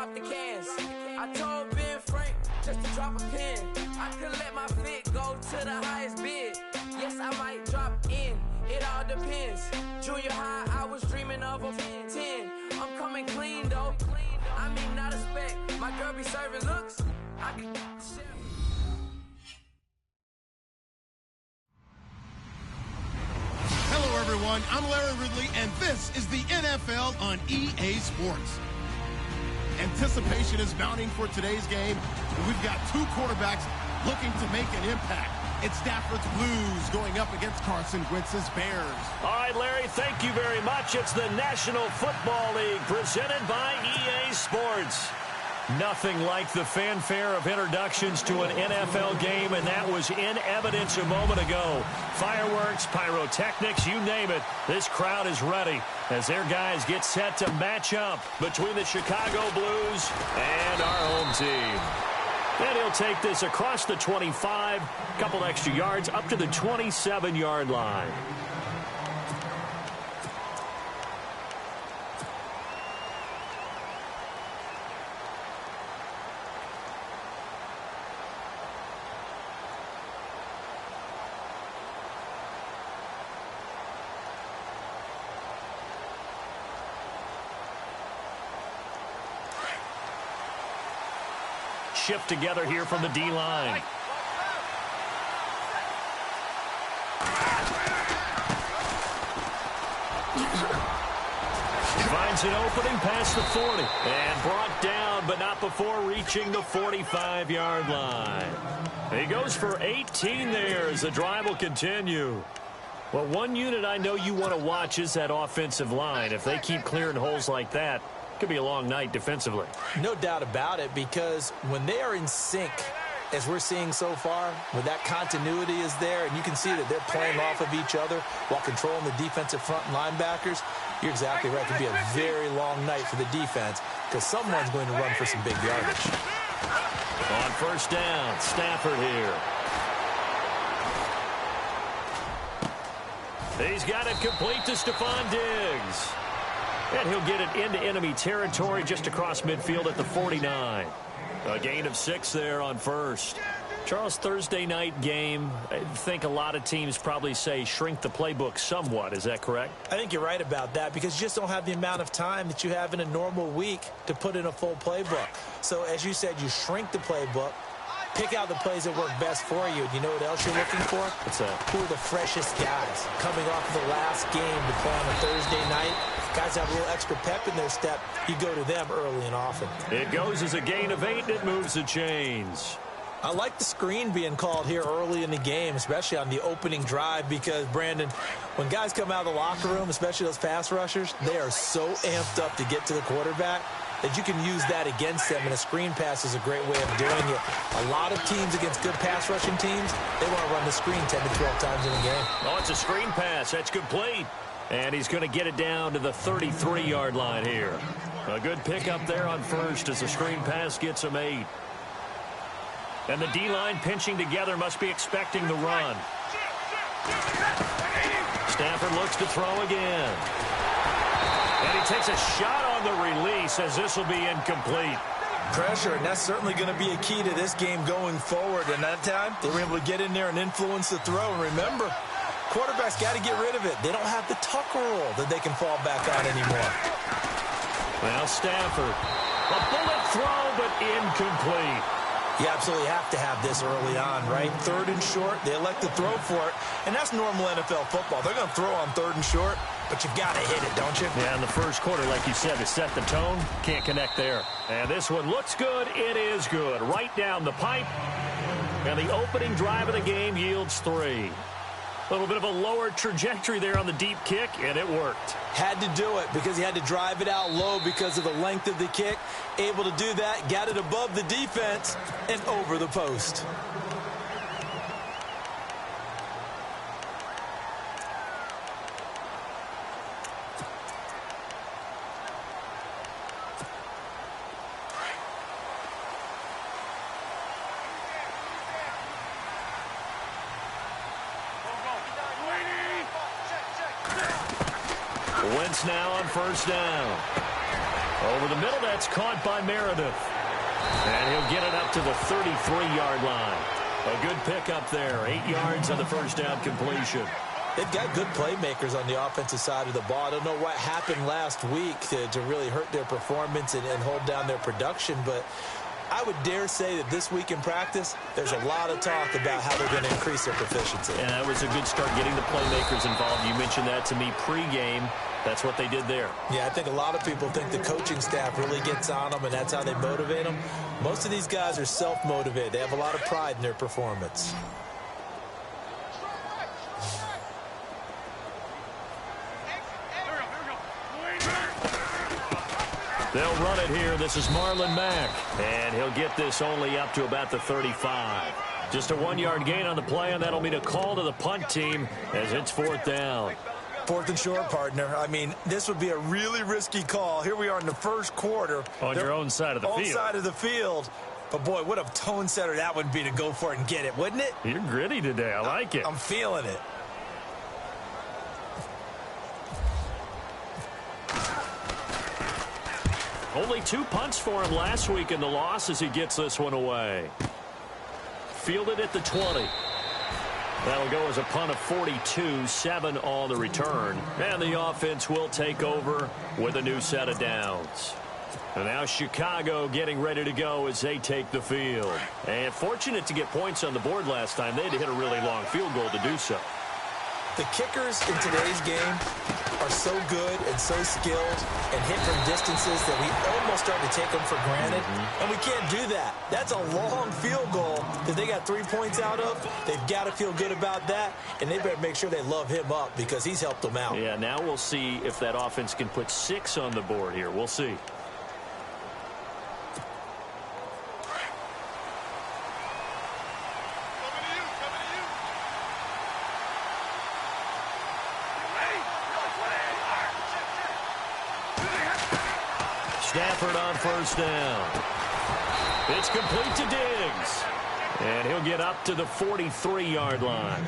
drop the cans. I told Ben Frank just to drop a pin. I could let my fit go to the highest bid. Yes, I might drop in. It all depends. Junior high, I was dreaming of a 10. I'm coming clean though. I mean, not a spec. My girl be serving looks. I can share. Hello, everyone. I'm Larry Ridley, and this is the NFL on EA Sports. Anticipation is mounting for today's game, and we've got two quarterbacks looking to make an impact. It's Stafford's Blues going up against Carson Wentz's Bears. All right, Larry, thank you very much. It's the National Football League presented by EA Sports. Nothing like the fanfare of introductions to an NFL game, and that was in evidence a moment ago. Fireworks, pyrotechnics, you name it. This crowd is ready as their guys get set to match up between the Chicago Blues and our home team. And he'll take this across the 25, couple extra yards up to the 27-yard line. Shift together here from the D-line. Finds an opening past the 40. And brought down, but not before reaching the 45-yard line. He goes for 18 there as the drive will continue. Well, one unit I know you want to watch is that offensive line. If they keep clearing holes like that, could be a long night defensively. No doubt about it, because when they are in sync, as we're seeing so far, when that continuity is there, and you can see that they're playing off of each other while controlling the defensive front linebackers, you're exactly right. It could be a very long night for the defense because someone's going to run for some big yardage. On first down, Stafford here. He's got it complete to Stephon Diggs. And he'll get it into enemy territory just across midfield at the 49. A gain of 6 there on first. Charles, Thursday night game, I think a lot of teams probably say shrink the playbook somewhat. Is that correct? I think you're right about that because you just don't have the amount of time that you have in a normal week to put in a full playbook. So as you said, you shrink the playbook, pick out the plays that work best for you. You know what else you're looking for? What's that? Who are the freshest guys coming off of the last game to play on a Thursday night? Guys have a little extra pep in their step. You go to them early and often. It goes as a gain of 8, and it moves the chains. I like the screen being called here early in the game, especially on the opening drive, because, Brandon, when guys come out of the locker room, especially those pass rushers, they are so amped up to get to the quarterback that you can use that against them, and a screen pass is a great way of doing it. A lot of teams against good pass rushing teams, they want to run the screen 10 to 12 times in a game. Oh, it's a screen pass. That's complete. And he's going to get it down to the 33-yard line here. A good pickup there on first as the screen pass gets him 8. And the D-line pinching together must be expecting the run. Stafford looks to throw again. And he takes a shot on the release as this will be incomplete. Pressure, and that's certainly going to be a key to this game going forward. And that time, they were able to get in there and influence the throw. And remember, quarterbacks got to get rid of it. They don't have the tucker roll that they can fall back on anymore. Now Stafford. A bullet throw, but incomplete. You absolutely have to have this early on, right? 3rd and short, they elect to throw for it, and that's normal NFL football. They're going to throw on 3rd and short, but you've got to hit it, don't you? Yeah, in the first quarter, like you said, to set the tone, can't connect there. And this one looks good. It is good. Right down the pipe, and the opening drive of the game yields 3. A little bit of a lower trajectory there on the deep kick, and it worked. Had to do it because he had to drive it out low because of the length of the kick. Able to do that, got it above the defense and over the post. Wentz now on first down. Over the middle, that's caught by Meredith. And he'll get it up to the 33-yard line. A good pickup there. 8 yards on the first down completion. They've got good playmakers on the offensive side of the ball. I don't know what happened last week to really hurt their performance and hold down their production, but I would dare say that this week in practice, there's a lot of talk about how they're going to increase their proficiency. And that was a good start getting the playmakers involved. You mentioned that to me pregame. That's what they did there. Yeah, I think a lot of people think the coaching staff really gets on them, and that's how they motivate them. Most of these guys are self-motivated. They have a lot of pride in their performance. They'll run it here. This is Marlon Mack. And he'll get this only up to about the 35. Just a 1-yard gain on the play, and that'll mean a call to the punt team as it's 4th down. 4th and short, partner. I mean, this would be a really risky call. Here we are in the first quarter. On your own side of the field. Own side of the field. But, boy, what a tone setter that would be to go for it and get it, wouldn't it? You're gritty today. I like it. I'm feeling it. Only 2 punts for him last week in the loss as he gets this one away. Fielded at the 20. That'll go as a punt of 42, 7 on the return. And the offense will take over with a new set of downs. And now Chicago getting ready to go as they take the field. And fortunate to get points on the board last time. They had to hit a really long field goal to do so. The kickers in today's game are so good and so skilled and hit from distances that we almost start to take them for granted. And we can't do that. That's a long field goal that they got 3 points out of. They've got to feel good about that, and they better make sure they love him up because he's helped them out. Yeah, now we'll see if that offense can put 6 on the board here. We'll see. Stafford on first down. It's complete to Diggs. And he'll get up to the 43-yard line.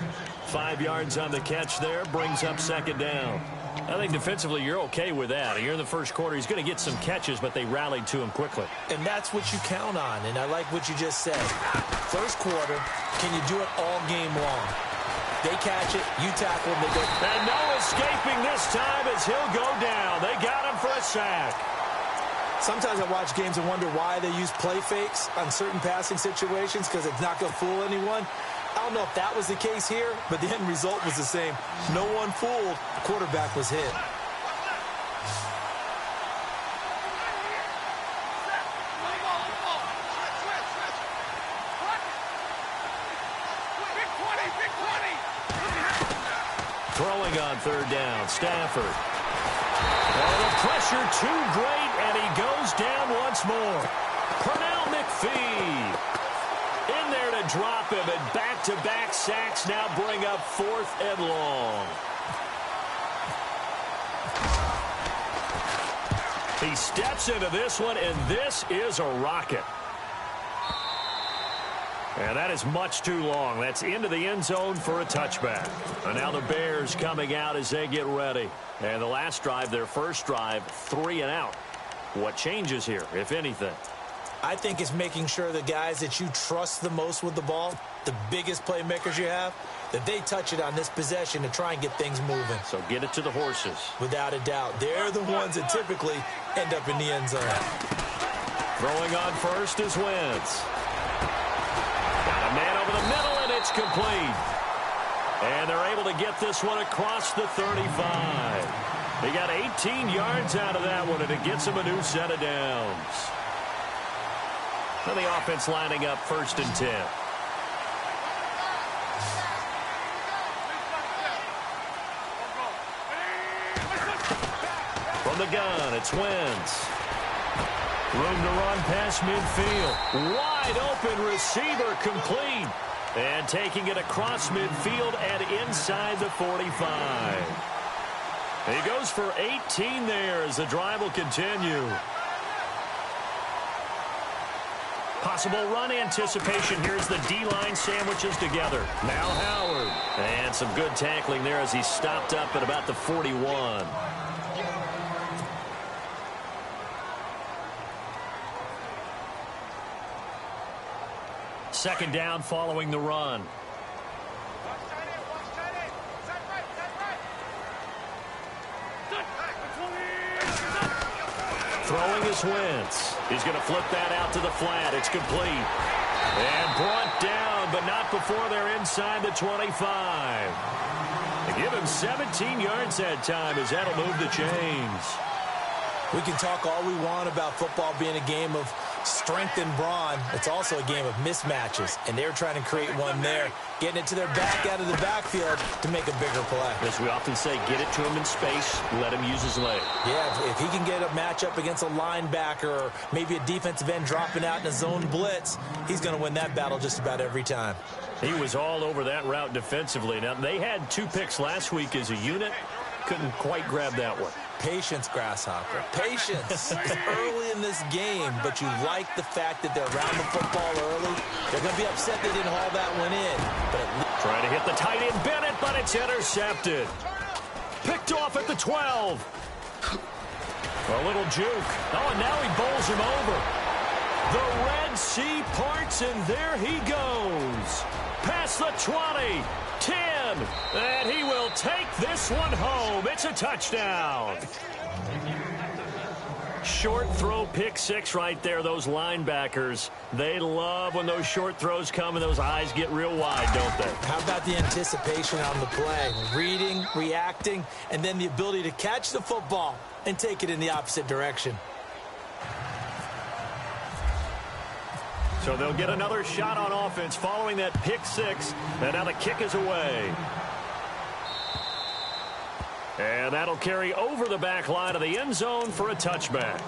5 yards on the catch there. Brings up 2nd down. I think defensively you're okay with that. Here in the first quarter, he's going to get some catches, but they rallied to him quickly. And that's what you count on, and I like what you just said. First quarter, can you do it all game long? They catch it, you tackle them, they go. And no escaping this time as he'll go down. They got him for a sack. Sometimes I watch games and wonder why they use play fakes on certain passing situations because it's not going to fool anyone. I don't know if that was the case here, but the end result was the same. No one fooled. The quarterback was hit. Throwing on 3rd down, Stafford. Oh, the pressure too great, and he goes down once more. Pernell McPhee in there to drop him, and back-to-back sacks now bring up 4th and long. He steps into this one, and this is a rocket. And that is much too long. That's into the end zone for a touchback. And now the Bears coming out as they get ready. And the last drive, their first drive, 3 and out. What changes here, if anything? I think it's making sure the guys that you trust the most with the ball, the biggest playmakers you have, that they touch it on this possession to try and get things moving. So get it to the horses. Without a doubt. They're the ones that typically end up in the end zone. Throwing on first is Wentz. Got a man over the middle, and it's complete. And they're able to get this one across the 35. They got 18 yards out of that one, and it gets them a new set of downs. And the offense lining up 1st and 10. From the gun, it's Wentz. Room to run past midfield. Wide open receiver complete. And taking it across midfield and inside the 45. He goes for 18 there as the drive will continue. Possible run anticipation. Here's the D-line sandwiches together. Now Howard. And some good tackling there as he stopped up at about the 41. Second down following the run. Throwing is Wentz. He's going to flip that out to the flat. It's complete. And brought down, but not before they're inside the 25. They give him 17 yards that time as that'll move the chains. We can talk all we want about football being a game of strength and brawn. It's also a game of mismatches, and they're trying to create one there, getting it to their back out of the backfield to make a bigger play. As we often say, get it to him in space, let him use his leg. Yeah, if he can get a matchup against a linebacker or maybe a defensive end dropping out in a zone blitz, he's going to win that battle just about every time. He was all over that route defensively. Now, they had 2 picks last week as a unit. Couldn't quite grab that one. Patience, Grasshopper. Patience. It's early in this game, but you like the fact that they're around the football early. They're going to be upset they didn't haul that one in. But trying to hit the tight end Bennett, but it's intercepted. Picked off at the 12. A little juke. Oh, and now he bowls him over. The Red Sea parts, and there he goes. Past the 20. 10, and he will take this one home. It's a touchdown. Short throw, pick 6 right there. Those linebackers, they love when those short throws come and those eyes get real wide, don't they? How about the anticipation on the play? Reading, reacting, and then the ability to catch the football and take it in the opposite direction. So they'll get another shot on offense following that pick 6. And now the kick is away. And that'll carry over the back line of the end zone for a touchback.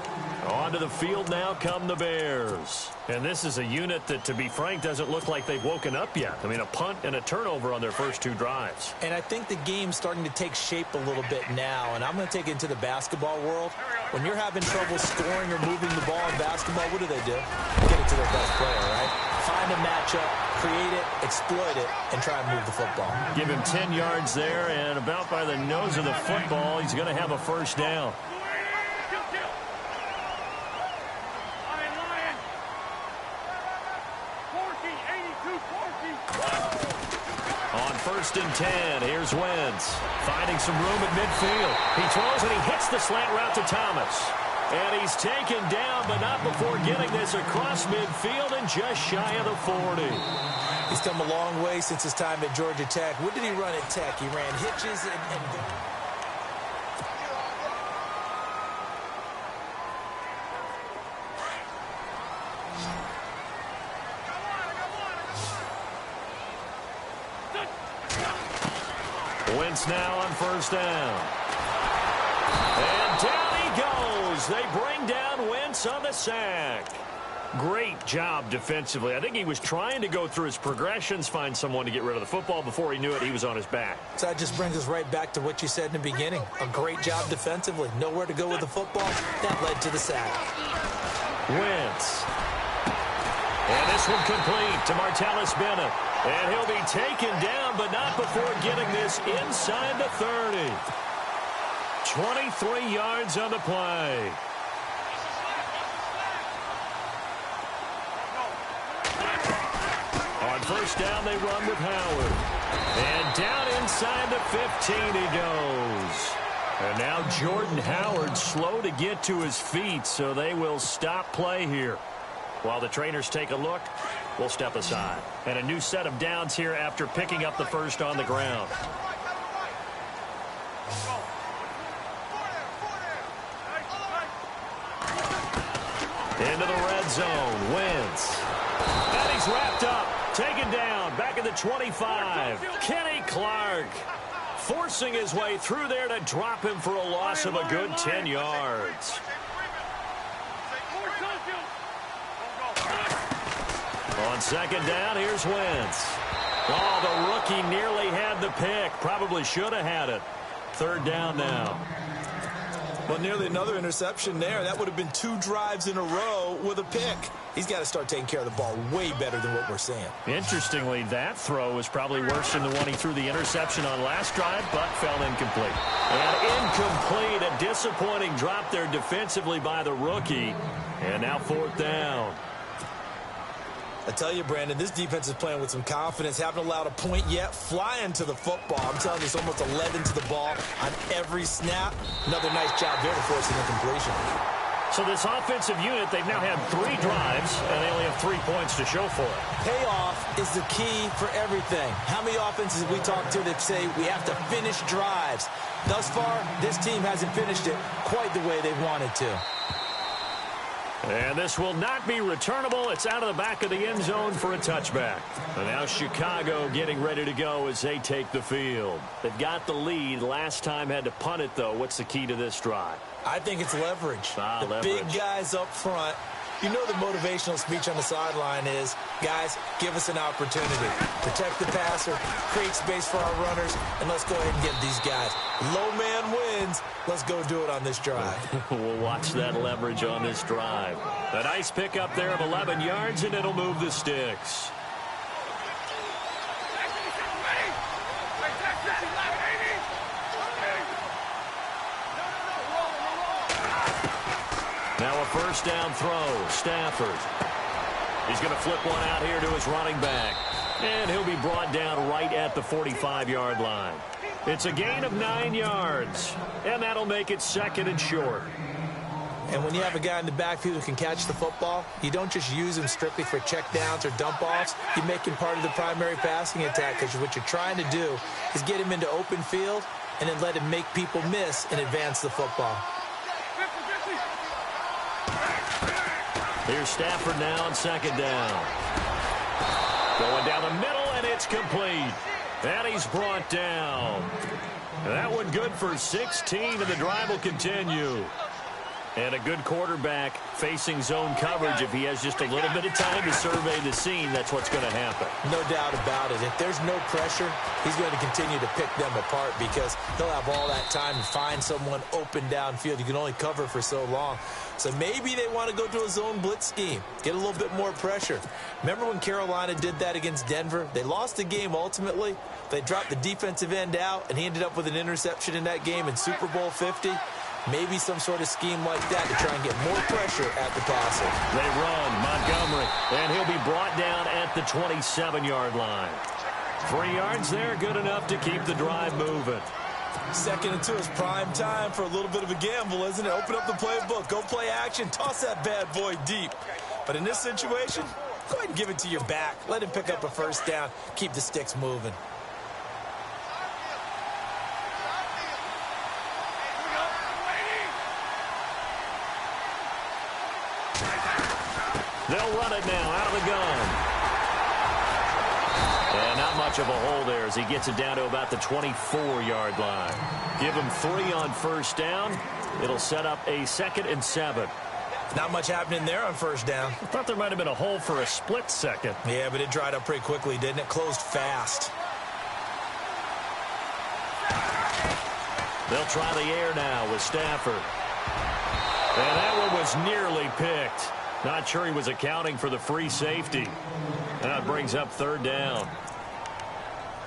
Onto the field now come the Bears. And this is a unit that, to be frank, doesn't look like they've woken up yet. I mean, a punt and a turnover on their first 2 drives. And I think the game's starting to take shape a little bit now. And I'm going to take it into the basketball world. When you're having trouble scoring or moving the ball in basketball, what do? Get it to their best player, right? Find a matchup, create it, exploit it, and try and move the football. Give him 10 yards there, and about by the nose of the football, he's going to have a first down. On 1st and 10, here's Wentz. Finding some room at midfield. He throws and he hits the slant route to Thomas. And he's taken down, but not before getting this across midfield and just shy of the 40. He's come a long way since his time at Georgia Tech. What did he run at Tech? He ran hitches and Wentz now on 1st down. And down he goes. They bring down Wentz on the sack. Great job defensively. I think he was trying to go through his progressions, find someone to get rid of the football. Before he knew it, he was on his back. So that just brings us right back to what you said in the beginning. A great job defensively. Nowhere to go with the football. That led to the sack. Wentz. And this one complete to Martellus Bennett. And he'll be taken down, but not before getting this inside the 30. 23 yards on the play. On 1st down, they run with Howard. And down inside the 15 he goes. And now Jordan Howard slow to get to his feet, so they will stop play here. While the trainers take a look, we'll step aside. And a new set of downs here after picking up the first on the ground. Into the red zone, Wentz. And he's wrapped up, taken down, back at the 25. Kenny Clark forcing his way through there to drop him for a loss of a good 10 yards. On 2nd down, here's Wentz. Oh, the rookie nearly had the pick. Probably should have had it. 3rd down now. Well, nearly another interception there. That would have been 2 drives in a row with a pick. He's got to start taking care of the ball way better than what we're seeing. Interestingly, that throw was probably worse than the one he threw the interception on last drive, but fell incomplete. And incomplete, a disappointing drop there defensively by the rookie. And now 4th down. I tell you, Brandon, this defense is playing with some confidence. Haven't allowed a point yet. Flying to the football. I'm telling you, it's almost 11 to the ball on every snap. Another nice job there to force an incompletion. So this offensive unit, they've now had 3 drives, and they only have 3 points to show for it. Payoff is the key for everything. How many offenses have we talked to that say we have to finish drives? Thus far, this team hasn't finished it quite the way they wanted to. And this will not be returnable. It's out of the back of the end zone for a touchback. And now Chicago getting ready to go as they take the field. They've got the lead. Last time had to punt it, though. What's the key to this drive? I think it's leverage. The big guys up front. You know the motivational speech on the sideline is, guys, give us an opportunity. Protect the passer, create space for our runners, and let's go ahead and get these guys. Low man wins. Let's go do it on this drive. We'll watch that leverage on this drive. A nice pickup there of 11 yards, and it'll move the sticks. Now a first down throw. Stafford. He's going to flip one out here to his running back. And he'll be brought down right at the 45-yard line. It's a gain of 9 yards. And that'll make it 2nd and short. And when you have a guy in the backfield who can catch the football, you don't just use him strictly for checkdowns or dump-offs. You make him part of the primary passing attack, because what you're trying to do is get him into open field and then let him make people miss and advance the football. Here's Stafford now on 2nd down. Going down the middle, and it's complete. And he's brought down. And that one good for 16, and the drive will continue. And a good quarterback facing zone coverage. If he has just a little bit of time to survey the scene, that's what's going to happen. No doubt about it. If there's no pressure, he's going to continue to pick them apart, because he'll have all that time to find someone open downfield. You can only cover for so long. So maybe they want to go to a zone blitz scheme, get a little bit more pressure. Remember when Carolina did that against Denver? They lost the game ultimately. They dropped the defensive end out, and he ended up with an interception in that game in Super Bowl 50. Maybe some sort of scheme like that to try and get more pressure at the passer. They run Montgomery, and he'll be brought down at the 27-yard line. 3 yards there, good enough to keep the drive moving. 2nd and 2 is prime time for a little bit of a gamble, isn't it? Open up the playbook, go play action, toss that bad boy deep. But in this situation, go ahead and give it to your back. Let him pick up a first down, keep the sticks moving. They'll run it now out of the gun. And not much of a hole there as he gets it down to about the 24-yard line. Give him 3 on first down. It'll set up a 2nd and 7. Not much happening there on first down. I thought there might have been a hole for a split second. Yeah, but it dried up pretty quickly, didn't it? Closed fast. They'll try the air now with Stafford. And that one was nearly picked. Not sure he was accounting for the free safety. That brings up 3rd down.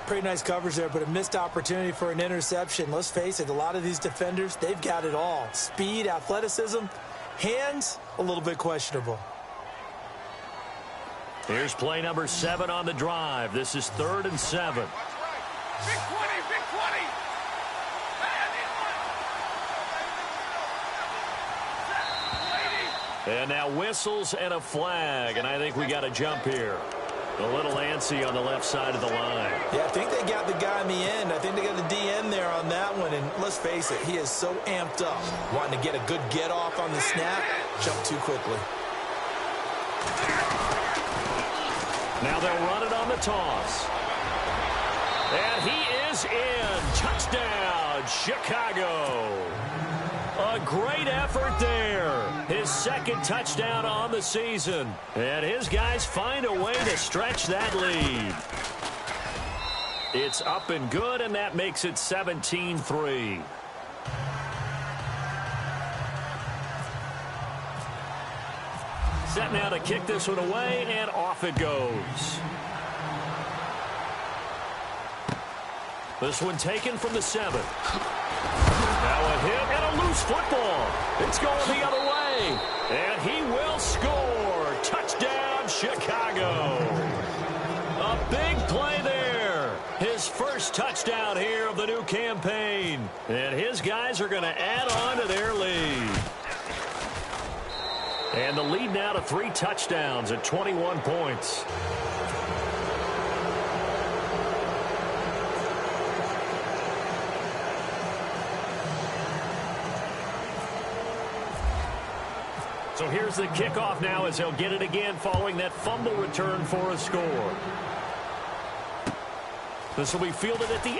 Pretty nice coverage there, but a missed opportunity for an interception. Let's face it, a lot of these defenders, they've got it all. Speed, athleticism, hands, a little bit questionable. Here's play number 7 on the drive. This is 3rd and 7. Big 20, big 20. And now whistles and a flag, and I think we got a jump here. A little antsy on the left side of the line. Yeah, I think they got the guy in the end. I think they got the DN there on that one, and let's face it, he is so amped up, wanting to get a good get-off on the snap, jump too quickly. Now they'll run it on the toss. And he is in. Touchdown, Chicago. A great effort there. His 2nd touchdown on the season. And his guys find a way to stretch that lead. It's up and good, and that makes it 17-3. Set now to kick this one away, and off it goes. This one taken from the 7. Now a hit and a loose football. It's going the other way. And he will score. Touchdown, Chicago. first touchdown here of the new campaign. And his guys are going to add on to their lead. And the lead now to 3 touchdowns at 21 points. So here's the kickoff now as he'll get it again following that fumble return for a score. This will be fielded at the 8.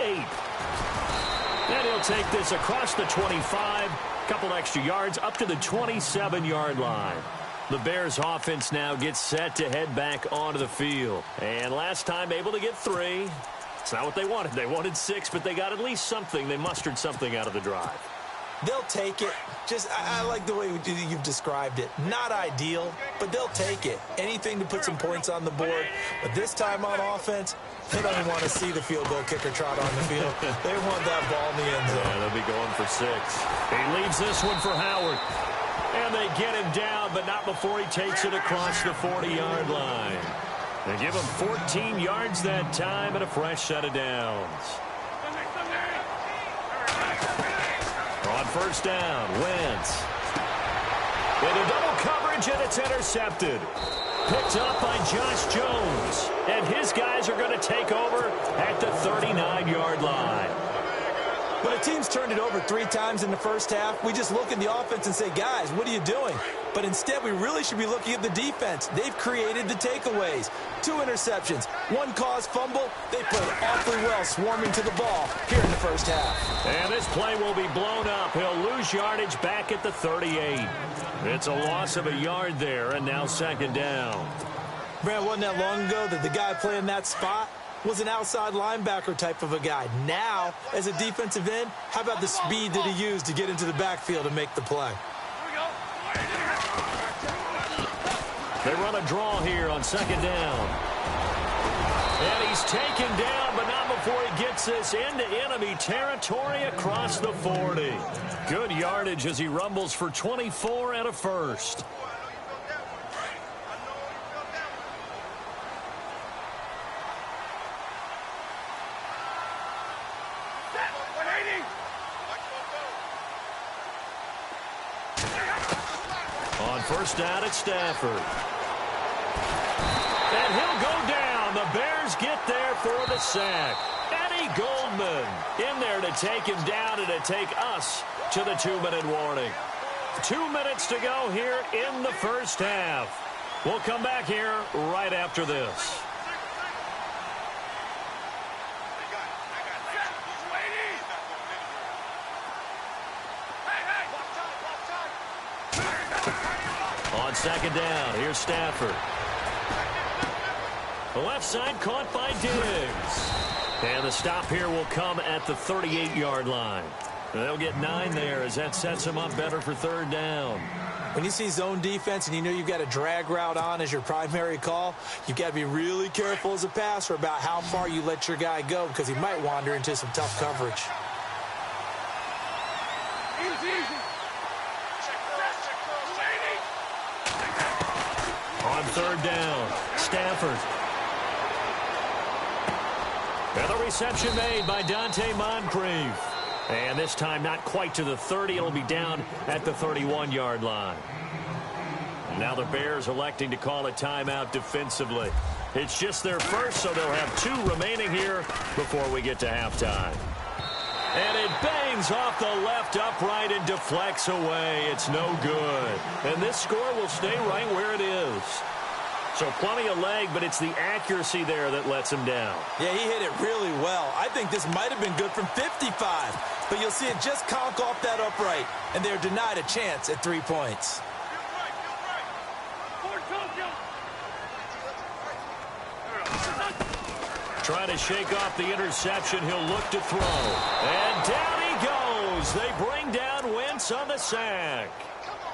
And he'll take this across the 25. Couple extra yards up to the 27-yard line. The Bears offense now gets set to head back onto the field. And last time able to get 3. It's not what they wanted. They wanted 6, but they got at least something. They mustered something out of the drive. They'll take it. I like the way you've described it. Not ideal, but they'll take it. Anything to put some points on the board. But this time on offense, they don't even want to see the field goal kicker trot on the field. They want that ball in the end zone. Yeah, they'll be going for 6. He leaves this one for Howard. And they get him down, but not before he takes it across the 40-yard line. They give him 14 yards that time and a fresh set of downs. On first down, Wentz. Into double coverage, and it's intercepted. Picked up by Josh Jones. And his guys are going to take over at the 39-yard line. When a team's turned it over 3 times in the first half, we just look at the offense and say, guys, what are you doing? But instead, we really should be looking at the defense. They've created the takeaways. 2 interceptions, 1 caused fumble. They played awfully well swarming to the ball here in the first half. And this play will be blown up. He'll lose yardage back at the 38. It's a loss of a yard there, and now second down. Brad, wasn't that long ago that the guy playing that spot was an outside linebacker type of a guy. Now, as a defensive end, how about the speed that he used to get into the backfield and make the play? They run a draw here on second down. And he's taken down, but not before he gets this into enemy territory across the 40. Good yardage as he rumbles for 24 and a first. On first down at Stafford. And he'll go down. The Bears get there for the sack. Eddie Goldman in there to take him down and to take us to the 2-minute warning. 2 minutes to go here in the first half. We'll come back here right after this. On second down, here's Stafford. The left side caught by Diggs. And the stop here will come at the 38-yard line. They'll get 9 there as that sets them up better for third down. When you see zone defense and you know you've got a drag route on as your primary call, you've got to be really careful as a passer about how far you let your guy go because he might wander into some tough coverage. On third down, Stafford. And the reception made by Dante Moncrief. And this time not quite to the 30. It'll be down at the 31-yard line. And now the Bears electing to call a timeout defensively. It's just their first, so they'll have 2 remaining here before we get to halftime. And it bangs off the left upright and deflects away. It's no good. And this score will stay right where it is. So plenty of leg, but it's the accuracy there that lets him down. Yeah, he hit it really well. I think this might have been good from 55. But you'll see it just conk off that upright. And they're denied a chance at 3 points. Trying to shake off the interception. He'll look to throw. And down he goes. They bring down Wentz on the sack.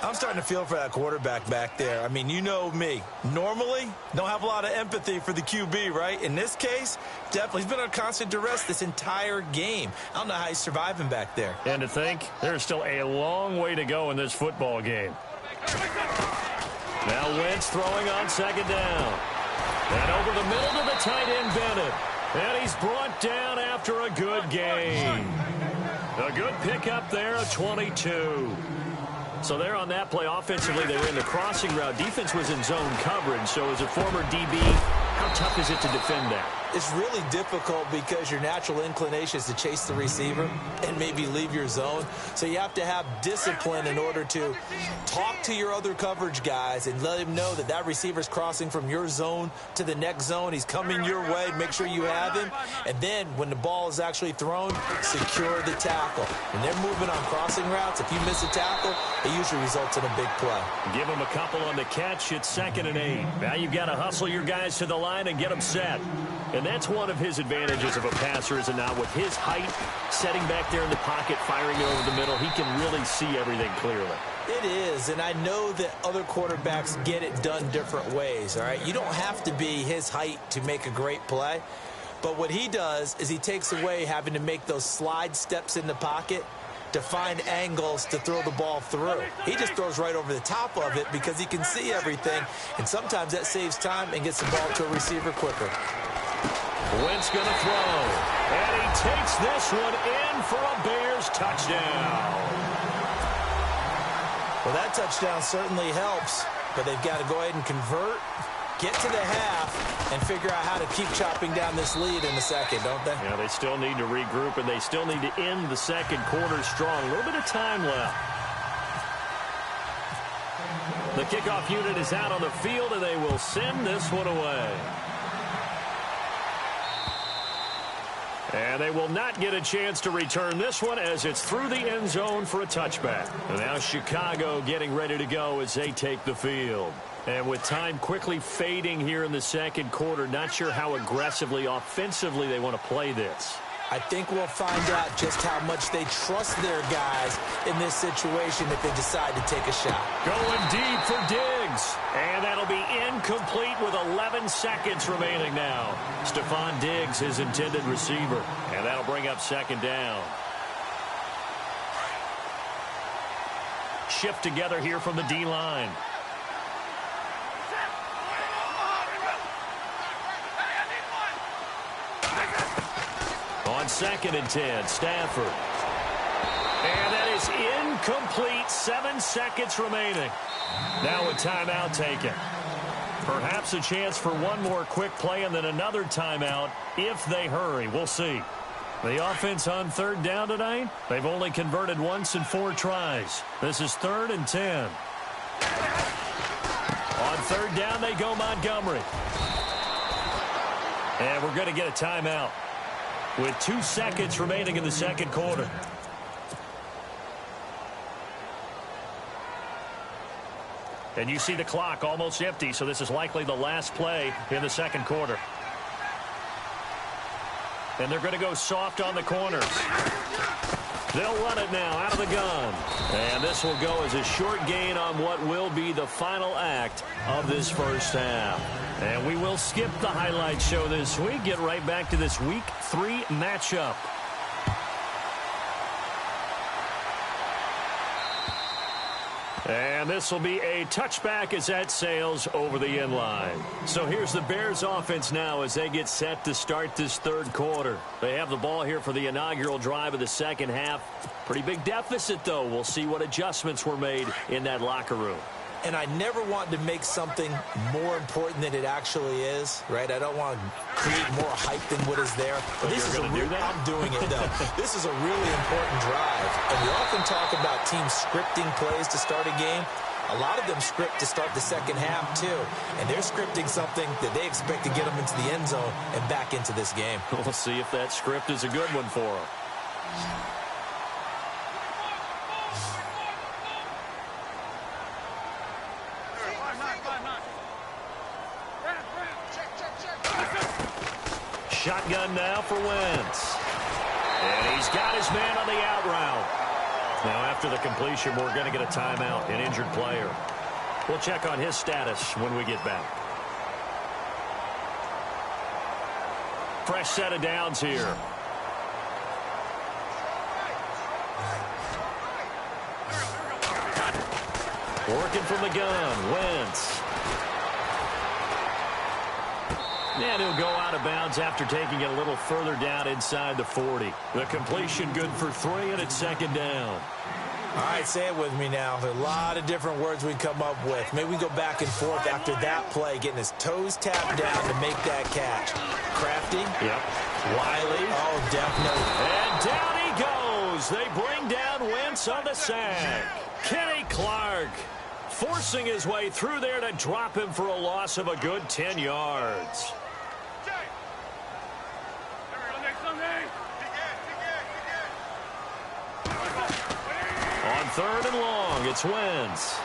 I'm starting to feel for that quarterback back there. I mean, you know me. Normally, don't have a lot of empathy for the QB, right? In this case, definitely. He's been under constant duress this entire game. I don't know how he's surviving back there. And to think, there's still a long way to go in this football game. Now Wentz throwing on second down. And over the middle to the tight end, Bennett. And he's brought down after a good gain. A good pickup there, a 22. So there on that play, offensively, they were in the crossing route. Defense was in zone coverage. So as a former DB, how tough is it to defend that? It's really difficult because your natural inclination is to chase the receiver and maybe leave your zone. So you have to have discipline in order to talk to your other coverage guys and let him know that that receiver's crossing from your zone to the next zone. He's coming your way. Make sure you have him. And then when the ball is actually thrown, secure the tackle. When they're moving on crossing routes, if you miss a tackle, it usually results in a big play. Give him a couple on the catch. It's 2nd and 8. Now you've got to hustle your guys to the line and get them set. And that's one of his advantages of a passer, is it not? With his height, setting back there in the pocket, firing it over the middle, he can really see everything clearly. It is, and I know that other quarterbacks get it done different ways, all right? You don't have to be his height to make a great play, but what he does is he takes away having to make those slide steps in the pocket to find angles to throw the ball through. He just throws right over the top of it because he can see everything, and sometimes that saves time and gets the ball to a receiver quicker. Wentz going to throw, and he takes this one in for a Bears touchdown. Well, that touchdown certainly helps, but they've got to go ahead and convert, get to the half, and figure out how to keep chopping down this lead in the second, don't they? Yeah, they still need to regroup, and they still need to end the second quarter strong. A little bit of time left. The kickoff unit is out on the field, and they will send this one away. And they will not get a chance to return this one as it's through the end zone for a touchback. And now Chicago getting ready to go as they take the field. And with time quickly fading here in the second quarter, not sure how aggressively, offensively they want to play this. I think we'll find out just how much they trust their guys in this situation if they decide to take a shot. Going deep for Diggs. And that'll be incomplete with 11 seconds remaining now. Stephon Diggs, his intended receiver. And that'll bring up 2nd down. Shift together here from the D-line. On 2nd and 10, Stafford. And that is incomplete. 7 seconds remaining. Now a timeout taken. Perhaps a chance for one more quick play and then another timeout if they hurry. We'll see. The offense on 3rd down tonight, they've only converted once in 4 tries. This is 3rd and 10. On 3rd down, they go Montgomery. And we're going to get a timeout with 2 seconds remaining in the second quarter. And you see the clock almost empty, so this is likely the last play in the second quarter. And they're going to go soft on the corners. They'll run it now out of the gun. And this will go as a short gain on what will be the final act of this first half. And we will skip the highlight show this week. Get right back to this Week 3 matchup. And this will be a touchback as that sails over the end line. So here's the Bears offense now as they get set to start this third quarter. They have the ball here for the inaugural drive of the second half. Pretty big deficit, though. We'll see what adjustments were made in that locker room. And I never want to make something more important than it actually is, right? I don't want to create more hype than what is there. But this is I'm doing it, though. This is a really important drive. And we often talk about teams scripting plays to start a game. A lot of them script to start the second half, too. And they're scripting something that they expect to get them into the end zone and back into this game. We'll see if that script is a good one for them. Shotgun now for Wentz. And he's got his man on the out route. Now after the completion, we're going to get a timeout, an injured player. We'll check on his status when we get back. Fresh set of downs here. Working from the gun, Wentz. And he'll go out of bounds after taking it a little further down inside the 40. The completion good for 3, and it's second down. All right, say it with me now. There are a lot of different words we come up with. Maybe we go back and forth after that play, getting his toes tapped down to make that catch. Crafty. Yep. Wiley. Oh, definitely. And down he goes. They bring down Wentz on the sack. Kenny Clark forcing his way through there to drop him for a loss of a good 10 yards. On 3rd and long, it's Wentz.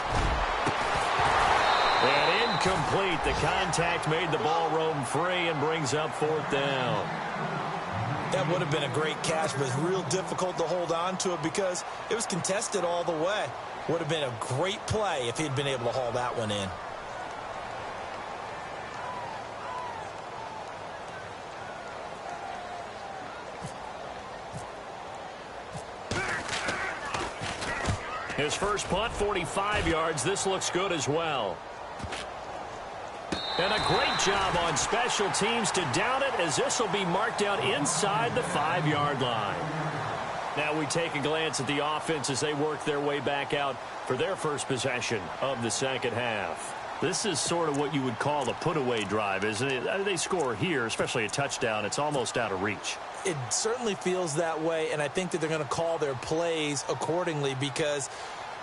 And incomplete. The contact made the ball roam free and brings up 4th down. That would have been a great catch, but it's real difficult to hold on to it because it was contested all the way. Would have been a great play if he'd been able to haul that one in. His first punt, 45 yards. This looks good as well. And a great job on special teams to down it, as this will be marked out inside the 5-yard line. Now we take a glance at the offense as they work their way back out for their first possession of the second half. This is sort of what you would call a put-away drive, isn't it? They score here, especially a touchdown. It's almost out of reach. It certainly feels that way, and I think that they're going to call their plays accordingly because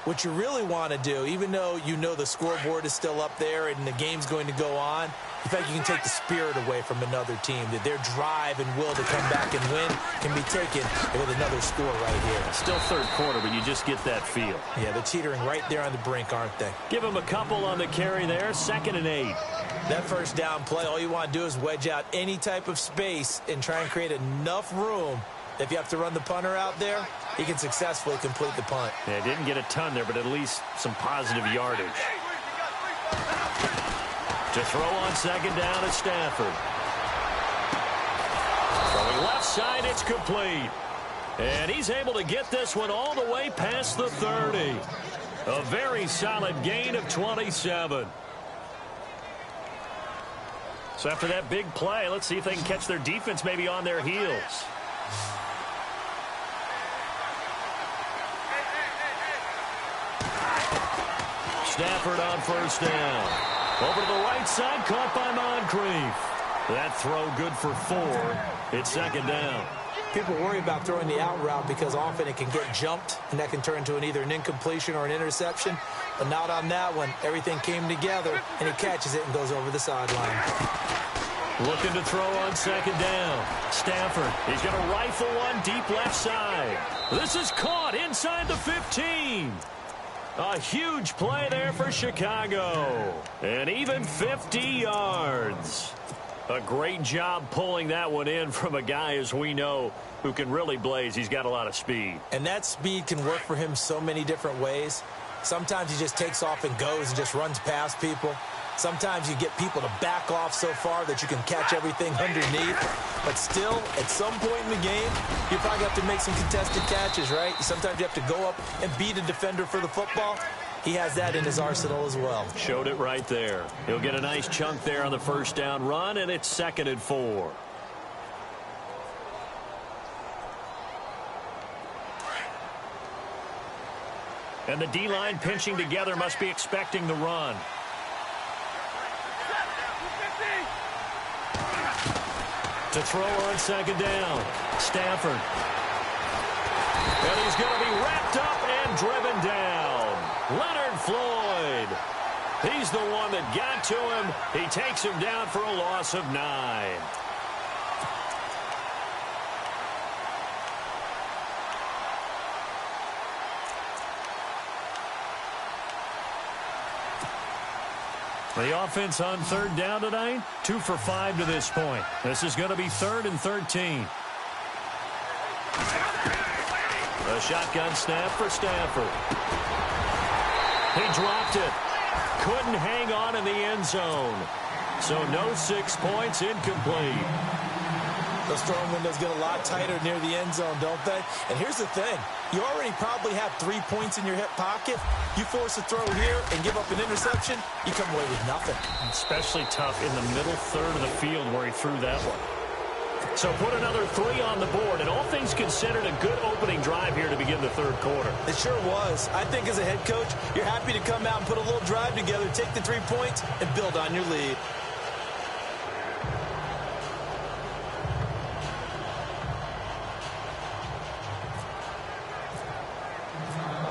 what you really want to do, even though you know the scoreboard is still up there and the game's going to go on, in fact, you can take the spirit away from another team, that their drive and will to come back and win can be taken with another score right here. Still third quarter, but you just get that feel. Yeah, they're teetering right there on the brink, aren't they? Give them a couple on the carry there, 2nd and 8. That first down play, all you want to do is wedge out any type of space and try and create enough room. If you have to run the punter out there, he can successfully complete the punt. Yeah, didn't get a ton there, but at least some positive yardage. To throw on 2nd down at Stafford. Throwing left side, it's complete. And he's able to get this one all the way past the 30. A very solid gain of 27. So after that big play, let's see if they can catch their defense maybe on their heels. Stafford on 1st down. Over to the right side, caught by Moncrief. That throw good for 4. It's 2nd down. People worry about throwing the out route because often it can get jumped, and that can turn into either an incompletion or an interception. But not on that one. Everything came together, and he catches it and goes over the sideline. Looking to throw on 2nd down. Stafford, he's going to rifle one deep left side. This is caught inside the 15. A huge play there for Chicago. And even 50 yards. A great job pulling that one in from a guy, as we know, who can really blaze. He's got a lot of speed. And that speed can work for him so many different ways. Sometimes he just takes off and goes and just runs past people. Sometimes you get people to back off so far that you can catch everything underneath. But still, at some point in the game, you probably have to make some contested catches, right? Sometimes you have to go up and beat a defender for the football. He has that in his arsenal as well. Showed it right there. He'll get a nice chunk there on the 1st down run, and it's 2nd and 4. And the D-line pinching together, must be expecting the run. To throw on 2nd down, Stafford. And he's going to be wrapped up and driven down. Leonard Floyd. He's the one that got to him. He takes him down for a loss of 9. The offense on 3rd down tonight, 2 for 5 to this point. This is going to be 3rd and 13. A shotgun snap for Stafford. He dropped it. Couldn't hang on in the end zone. So no 6 points, incomplete. Those throwing windows get a lot tighter near the end zone, don't they? And here's the thing. You already probably have 3 points in your hip pocket. You force a throw here and give up an interception, you come away with nothing. Especially tough in the middle third of the field where he threw that one. So put another 3 on the board, and all things considered, a good opening drive here to begin the third quarter. It sure was. I think as a head coach, you're happy to come out and put a little drive together, take the 3 points, and build on your lead.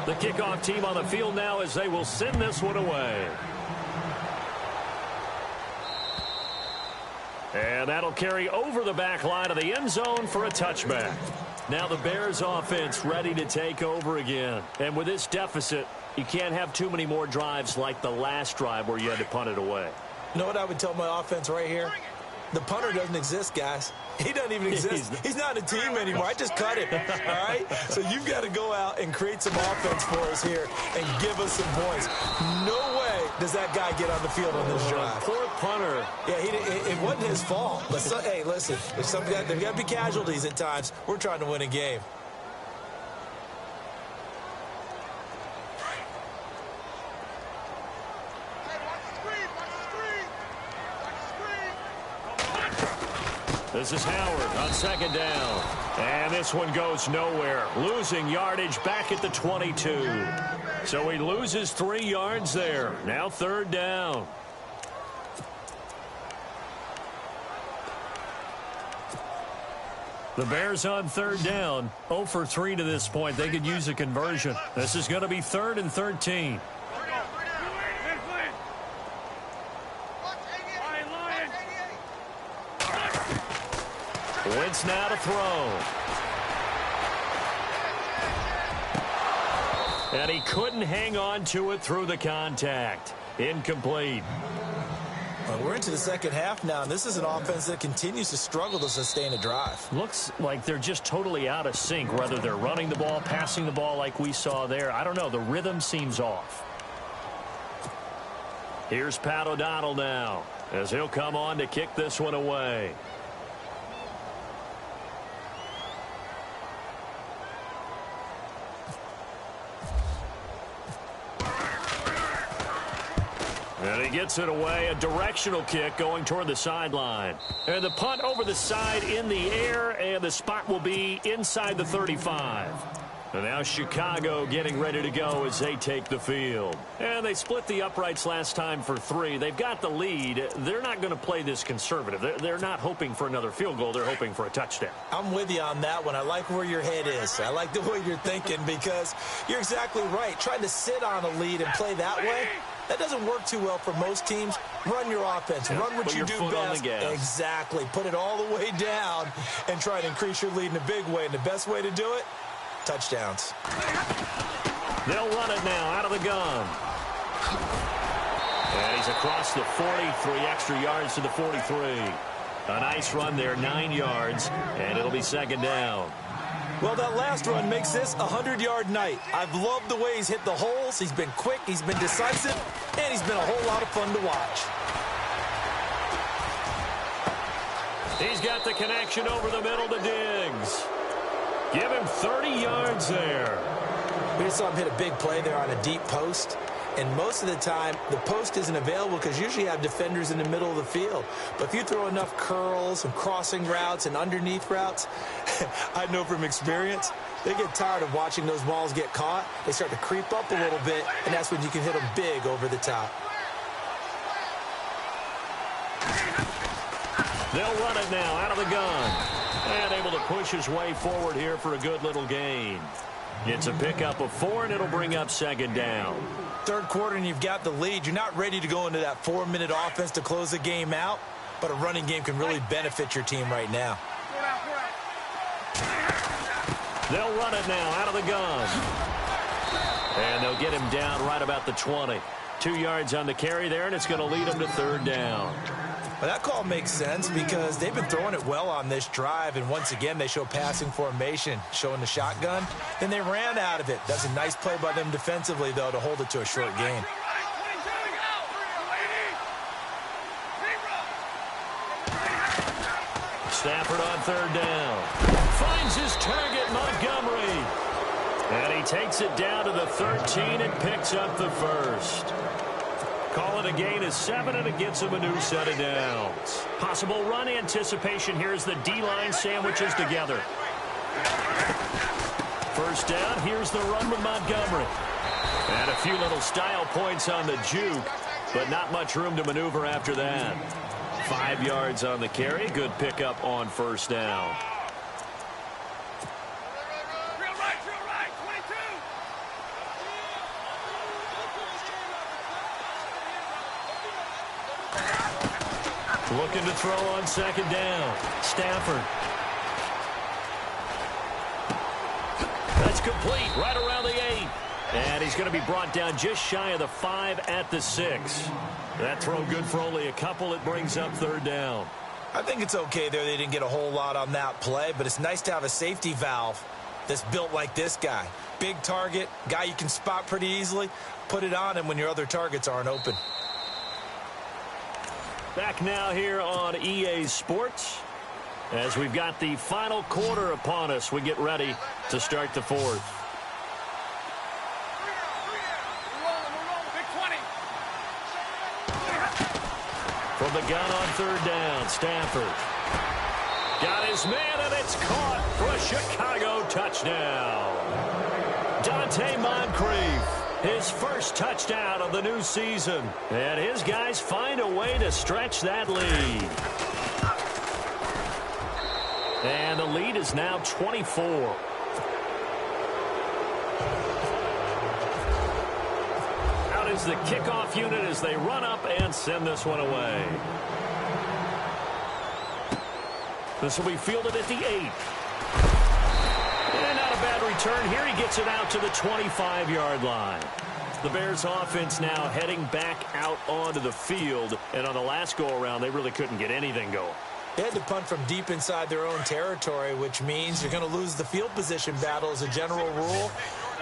The kickoff team on the field now as they will send this one away. And that'll carry over the back line of the end zone for a touchback. Now the Bears offense ready to take over again. And with this deficit, you can't have too many more drives like the last drive where you had to punt it away. You know what I would tell my offense right here? The punter doesn't exist, guys. He doesn't even exist. He's not a team anymore. I just cut him, all right? So you've got to go out and create some offense for us here and give us some points. No way does that guy get on the field on this drive. Poor punter. Yeah, it wasn't his fault. But hey, listen, there's got to be casualties at times. We're trying to win a game. This is Howard on second down. And this one goes nowhere. Losing yardage back at the 22. So he loses 3 yards there. Now third down. The Bears on third down. 0 for 3 to this point. They could use a conversion. This is going to be 3rd and 13. Wentz now to throw. And he couldn't hang on to it through the contact. Incomplete. Well, we're into the second half now, and this is an offense that continues to struggle to sustain a drive. Looks like they're just totally out of sync, whether they're running the ball, passing the ball like we saw there. I don't know. The rhythm seems off. Here's Pat O'Donnell now as he'll come on to kick this one away. And he gets it away, a directional kick going toward the sideline. And the punt over the side in the air, and the spot will be inside the 35. And now Chicago getting ready to go as they take the field. And they split the uprights last time for 3. They've got the lead. They're not going to play this conservative. They're not hoping for another field goal. They're hoping for a touchdown. I'm with you on that one. I like where your head is. I like the way you're thinking because you're exactly right. Trying to sit on a lead and play that way, that doesn't work too well for most teams. Run your offense. Run what you do best. Exactly. Put it all the way down and try to increase your lead in a big way. And the best way to do it, touchdowns. They'll run it now out of the gun. And he's across the 40, 3 extra yards to the 43. A nice run there, 9 yards, and it'll be second down. Well, that last run makes this a 100-yard night. I've loved the way he's hit the holes. He's been quick, he's been decisive, and he's been a whole lot of fun to watch. He's got the connection over the middle to Diggs. Give him 30 yards there. We just saw him hit a big play there on a deep post. And most of the time, the post isn't available because usually you have defenders in the middle of the field. But if you throw enough curls and crossing routes and underneath routes, I know from experience, they get tired of watching those balls get caught. They start to creep up a little bit, and that's when you can hit them big over the top. They'll run it now out of the gun. And able to push his way forward here for a good little gain. It's a pickup of 4, and it'll bring up second down. Third quarter, and you've got the lead. You're not ready to go into that 4-minute offense to close the game out, but a running game can really benefit your team right now. They'll run it now out of the gun. And they'll get him down right about the 20. 2 yards on the carry there, and it's going to lead him to third down. Well, that call makes sense because they've been throwing it well on this drive, and once again, they show passing formation, showing the shotgun. Then they ran out of it. That's a nice play by them defensively, though, to hold it to a short gain. Stafford on third down. Finds his target, Montgomery. And he takes it down to the 13 and picks up the first. Call it a gain of 7, and it gets him a new set of downs. Possible run anticipation here as the D-line sandwiches together. First down, here's the run with Montgomery. And a few little style points on the juke, but not much room to maneuver after that. 5 yards on the carry. Good pickup on first down. Drill right, 22. Looking to throw on second down. Stafford. That's complete right around the 8. And he's going to be brought down just shy of the 5 at the 6. That throw good for only a couple. It brings up third down. I think it's okay there. They didn't get a whole lot on that play, but it's nice to have a safety valve that's built like this guy. Big target, guy you can spot pretty easily. Put it on him when your other targets aren't open. Back now here on EA Sports. As we've got the final quarter upon us, we get ready to start the fourth. From the gun on third down, Stafford. Got his man, and it's caught for a Chicago touchdown. Dante Moncrief, his first touchdown of the new season. And his guys find a way to stretch that lead. And the lead is now 24. Is the kickoff unit as they run up and send this one away. This will be fielded at the 8. And not a bad return here. He gets it out to the 25-yard line. The Bears offense now heading back out onto the field. And on the last go-around, they really couldn't get anything going. They had to punt from deep inside their own territory, which means you're going to lose the field position battle as a general rule.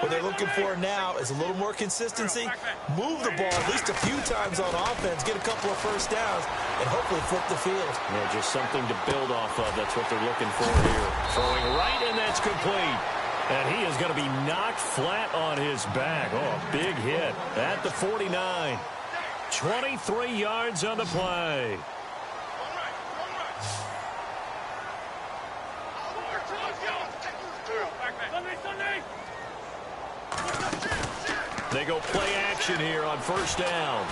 What they're looking for now is a little more consistency, move the ball at least a few times on offense, get a couple of first downs, and hopefully flip the field. Yeah, just something to build off of. That's what they're looking for here. Throwing right, and that's complete. And he is going to be knocked flat on his back. Oh, a big hit at the 49. 23 yards on the play. They go play action here on first down.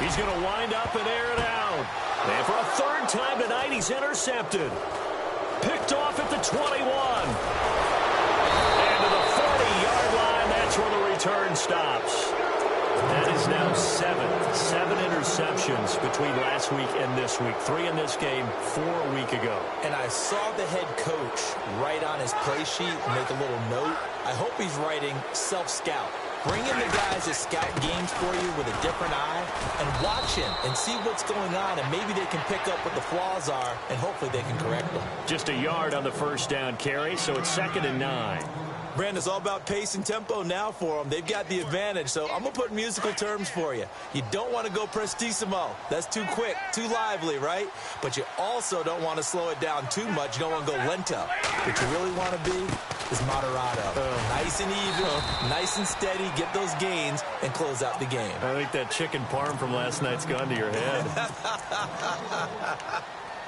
He's going to wind up and air it out. And for a third time tonight, he's intercepted. Picked off at the 21. And to the 40-yard line, that's where the return stops. That is now 7 interceptions between last week and this week. 3 in this game, 4 a week ago. And I saw the head coach write on his play sheet, make a little note. I hope he's writing self-scout. Bring in the guys that scout games for you with a different eye and watch him and see what's going on, and maybe they can pick up what the flaws are, and hopefully they can correct them. Just a yard on the first down carry, so it's 2nd and 9. Brandon, it's all about pace and tempo now for them. They've got the advantage, so I'm going to put musical terms for you. You don't want to go prestissimo. That's too quick, too lively, right? But you also don't want to slow it down too much. You don't want to go lento. What you really want to be is moderato. Nice and even, nice and steady, get those gains, and close out the game. I think that chicken parm from last night's gone to your head.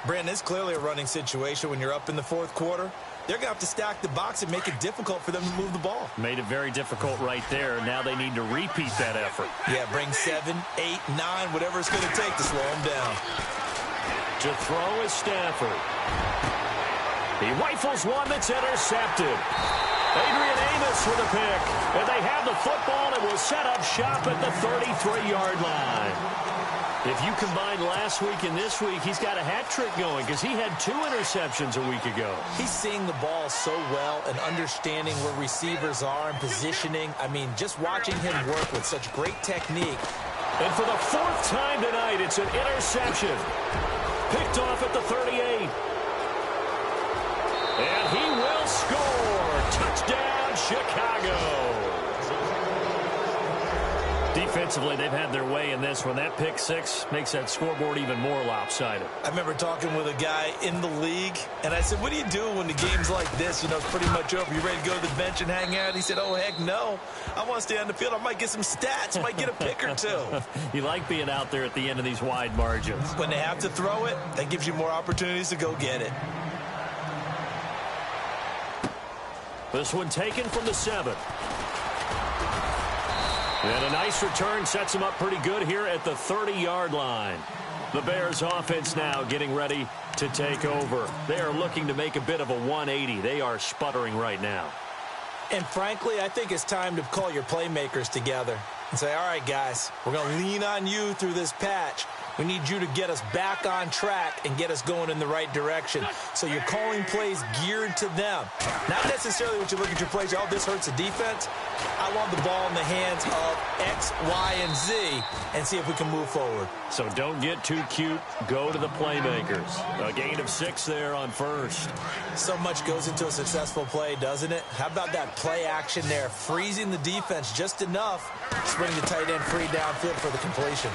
Brandon, it's clearly a running situation when you're up in the fourth quarter. They're going to have to stack the box and make it difficult for them to move the ball. Made it very difficult right there. Now they need to repeat that effort. Yeah, bring 7, 8, 9, whatever it's going to take to slow them down. To throw is Stafford. He rifles one that's intercepted. Adrian Amos with a pick. And they have the football and will set up shop at the 33-yard line. If you combine last week and this week, he's got a hat trick going because he had 2 interceptions a week ago. He's seeing the ball so well and understanding where receivers are and positioning. I mean, just watching him work with such great technique. And for the 4th time tonight, it's an interception. Picked off at the 38. And he will score. Touchdown, Chicago. defensively, they've had their way in this one. That pick six makes that scoreboard even more lopsided. I remember talking with a guy in the league, and I said, what do you do when the game's like this? You know, it's pretty much over. You ready to go to the bench and hang out? He said, oh, heck no. I want to stay on the field. I might get some stats. Might get a pick or two. You like being out there at the end of these wide margins. When they have to throw it, that gives you more opportunities to go get it. This one taken from the 7. And a nice return sets them up pretty good here at the 30-yard line. The Bears offense now getting ready to take over. They are looking to make a bit of a 180. They are sputtering right now. And frankly, I think it's time to call your playmakers together and say, all right, guys, we're going to lean on you through this patch. We need you to get us back on track and get us going in the right direction. So you're calling plays geared to them. Not necessarily what you look at your plays, oh, this hurts the defense. I want the ball in the hands of X, Y, and Z and see if we can move forward. So don't get too cute. Go to the playmakers. A gain of 6 there on first. So much goes into a successful play, doesn't it? How about that play action there? Freezing the defense just enough to bring the tight end free downfield for the completion.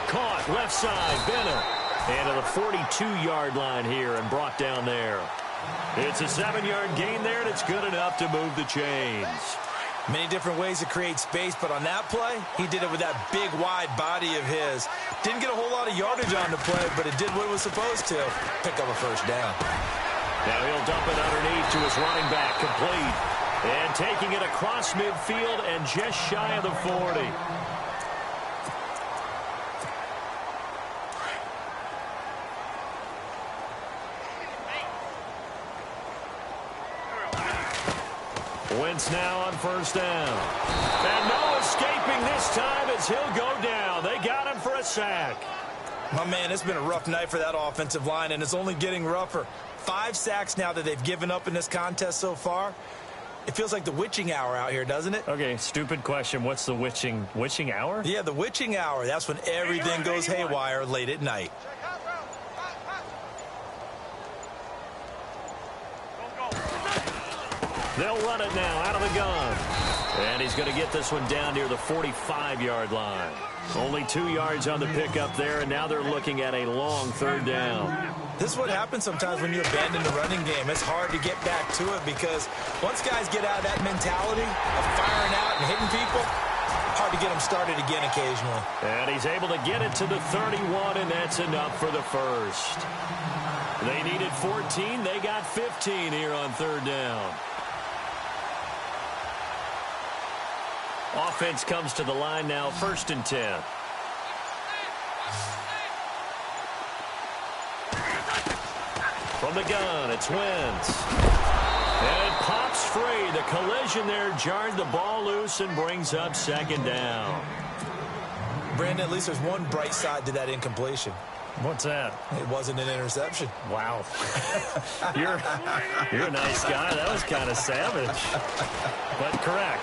Caught left side, Bennett. And to the 42-yard line here and brought down there. It's a 7-yard gain there, and it's good enough to move the chains. Many different ways to create space, but on that play, he did it with that big, wide body of his. Didn't get a whole lot of yardage on the play, but it did what it was supposed to. Pick up a first down. Now he'll dump it underneath to his running back, complete. And taking it across midfield and just shy of the 40. Wentz now on first down. And no escaping this time as he'll go down. They got him for a sack. My man, it's been a rough night for that offensive line, and it's only getting rougher. 5 sacks now that they've given up in this contest so far. It feels like the witching hour out here, doesn't it? Okay, stupid question. What's the witching hour? Yeah, the witching hour. That's when everything goes haywire late at night. They'll run it now out of the gun. And he's going to get this one down near the 45-yard line. Only 2 yards on the pickup there, and now they're looking at a long third down. This is what happens sometimes when you abandon the running game. It's hard to get back to it because once guys get out of that mentality of firing out and hitting people, hard to get them started again occasionally. And he's able to get it to the 31, and that's enough for the first. They needed 14. They got 15 here on third down. Offense comes to the line now, 1st and 10. From the gun, it's Wentz. And it pops free. The collision there jarred the ball loose and brings up 2nd down. Brandon, at least there's one bright side to that incompletion. What's that? It wasn't an interception. Wow. You're a nice guy. That was kind of savage. But correct.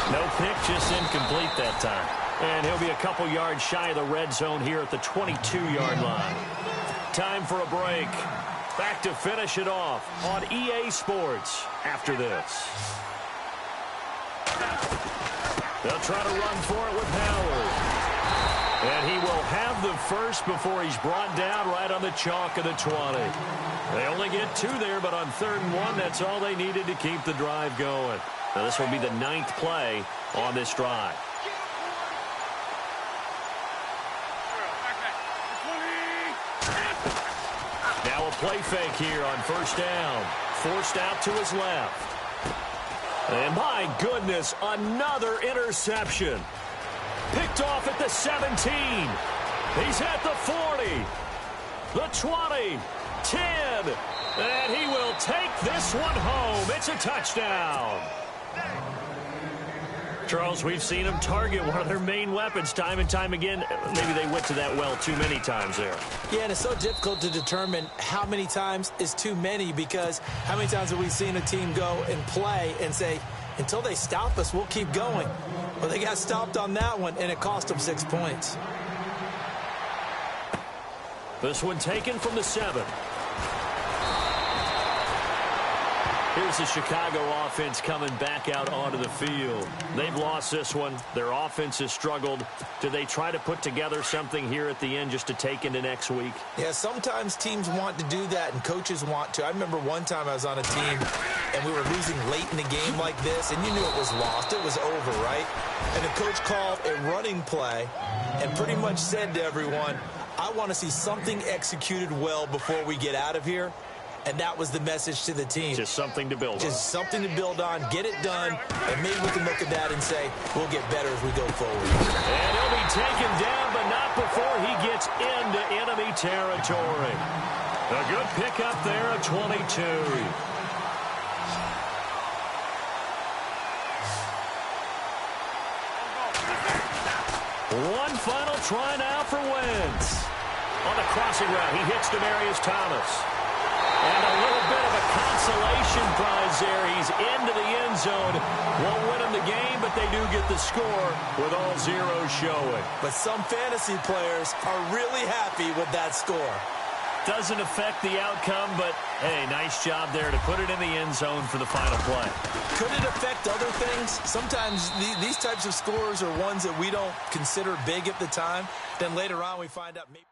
No pick, just incomplete that time. And he'll be a couple yards shy of the red zone here at the 22-yard line. Time for a break. Back to finish it off on EA Sports after this. They'll try to run for it with Howard. And he will have the first before he's brought down right on the chalk of the 20. They only get 2 there, but on 3rd and 1, that's all they needed to keep the drive going. Now this will be the 9th play on this drive. Now a play fake here on first down. Forced out to his left. And my goodness, another interception. Picked off at the 17. He's at the 40. The 20. 10. And he will take this one home. It's a touchdown. Charles, we've seen them target one of their main weapons time and time again. Maybe they went to that well too many times there. Yeah, and it's so difficult to determine how many times is too many because how many times have we seen a team go and play and say, until they stop us, we'll keep going. Well, they got stopped on that one, and it cost them 6 points. This one taken from the 7. Here's the Chicago offense coming back out onto the field. They've lost this one. Their offense has struggled. Do they try to put together something here at the end just to take into next week? Yeah, sometimes teams want to do that and coaches want to. I remember one time I was on a team and we were losing late in the game like this, and you knew it was lost. It was over, right? And the coach called a running play and pretty much said to everyone, I want to see something executed well before we get out of here. And that was the message to the team. Just something to build on. Just something to build on, get it done, and maybe we can look at that and say, we'll get better as we go forward. And he'll be taken down, but not before he gets into enemy territory. A good pickup there at 22. One final try now for Wentz. On the crossing route, he hits Demaryius Thomas. And a little bit of a consolation prize there. He's into the end zone. Won't win him the game, but they do get the score with all zeros showing. But some fantasy players are really happy with that score. Doesn't affect the outcome, but, hey, nice job there to put it in the end zone for the final play. Could it affect other things? Sometimes these types of scores are ones that we don't consider big at the time. Then later on we find out maybe.